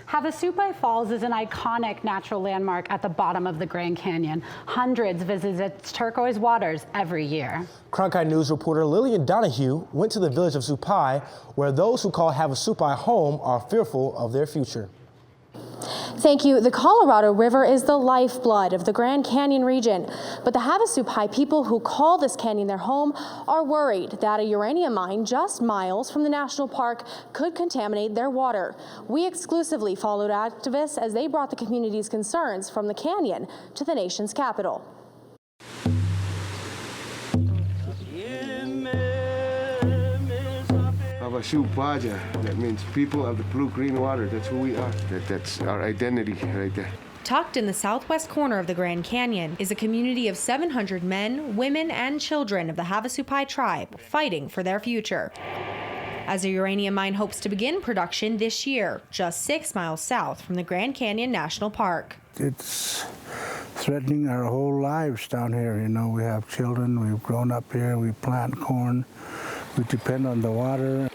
Havasupai Falls is an iconic natural landmark at the bottom of the Grand Canyon. Hundreds visit its turquoise waters every year. Cronkite News reporter Lillian Donahue went to the village of Supai, where those who call Havasupai home are fearful of their future. Thank you. The Colorado River is the lifeblood of the Grand Canyon region, but the Havasupai people who call this canyon their home are worried that a uranium mine just miles from the national park could contaminate their water. We exclusively followed activists as they brought the community's concerns from the canyon to the nation's capital. Havasupai, that means people of the blue-green water. That's who we are. That's our identity right there. Tucked in the southwest corner of the Grand Canyon is a community of 700 men, women, and children of the Havasupai Tribe fighting for their future. As a uranium mine hopes to begin production this year, just 6 miles south from the Grand Canyon National Park. It's threatening our whole lives down here. You know, we have children, we've grown up here, we plant corn, we depend on the water.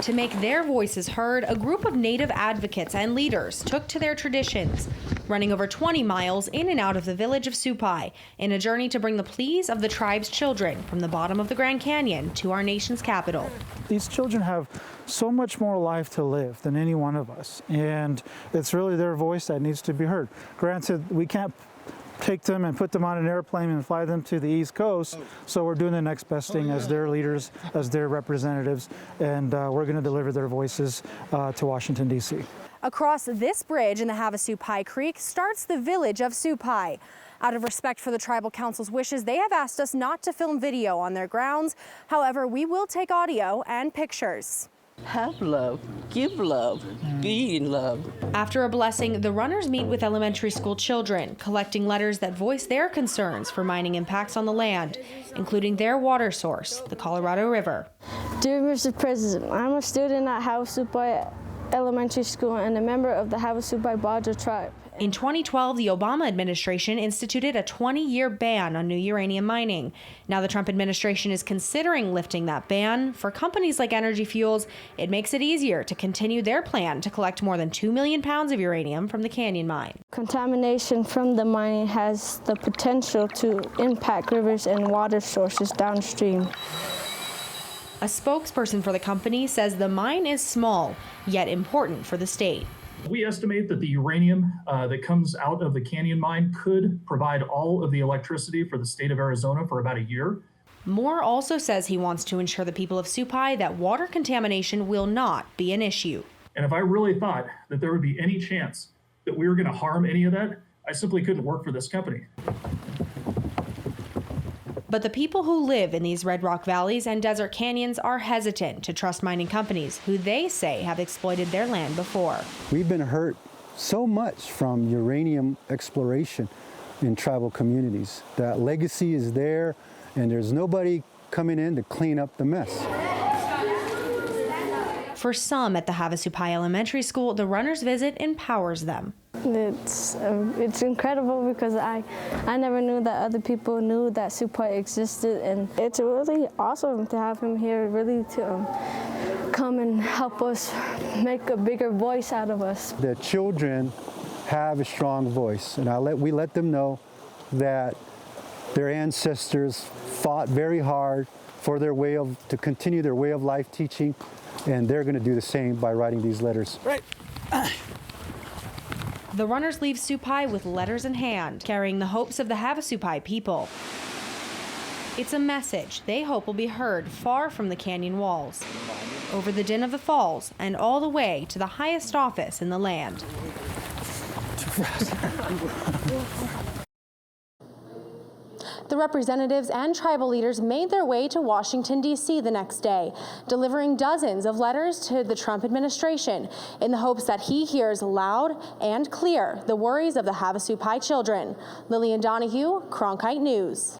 To make their voices heard, a group of Native advocates and leaders took to their traditions, running over 20 miles in and out of the village of Supai in a journey to bring the pleas of the tribe's children from the bottom of the Grand Canyon to our nation's capital. These children have so much more life to live than any one of us, and it's really their voice that needs to be heard. Granted, we can't take them and put them on an airplane and fly them to the East Coast, so we're doing the next best thing as their leaders, as their representatives, and we're going to deliver their voices to Washington, D.C. Across this bridge in the Havasupai Creek starts the village of Supai. Out of respect for the Tribal Council's wishes, they have asked us not to film video on their grounds. However, we will take audio and pictures. Have love, give love, be in love. After a blessing, the runners meet with elementary school children, collecting letters that voice their concerns for mining impacts on the land, including their water source, the Colorado River. Dear Mr. President, I'm a student at Havasupai Elementary School and a member of the Havasupai Tribe. In 2012, the Obama administration instituted a 20-year ban on new uranium mining. Now the Trump administration is considering lifting that ban. For companies like Energy Fuels, it makes it easier to continue their plan to collect more than 2 million pounds of uranium from the Canyon mine. Contamination from the mining has the potential to impact rivers and water sources downstream. A spokesperson for the company says the mine is small, yet important for the state. We estimate that the uranium that comes out of the Canyon mine could provide all of the electricity for the state of Arizona for about a year. Moore also says he wants to ensure the people of Supai that water contamination will not be an issue. And if I really thought that there would be any chance that we were going to harm any of that, I simply couldn't work for this company. But the people who live in these Red Rock valleys and desert canyons are hesitant to trust mining companies who they say have exploited their land before. We've been hurt so much from uranium exploration in tribal communities. That legacy is there, and there's nobody coming in to clean up the mess. For some at the Havasupai Elementary School, the runner's visit empowers them. It's incredible because I never knew that other people knew that Supai existed, and it's really awesome to have him here, really to come and help us make a bigger voice out of us. The children have a strong voice, and we let them know that their ancestors fought very hard for to continue their way of life teaching, and they're going to do the same by writing these letters. Right. The runners leave Supai with letters in hand, carrying the hopes of the Havasupai people. It's a message they hope will be heard far from the canyon walls, over the din of the falls, and all the way to the highest office in the land. The representatives and tribal leaders made their way to Washington, D.C. the next day, delivering dozens of letters to the Trump administration in the hopes that he hears loud and clear the worries of the Havasupai children. Lillian Donahue, Cronkite News.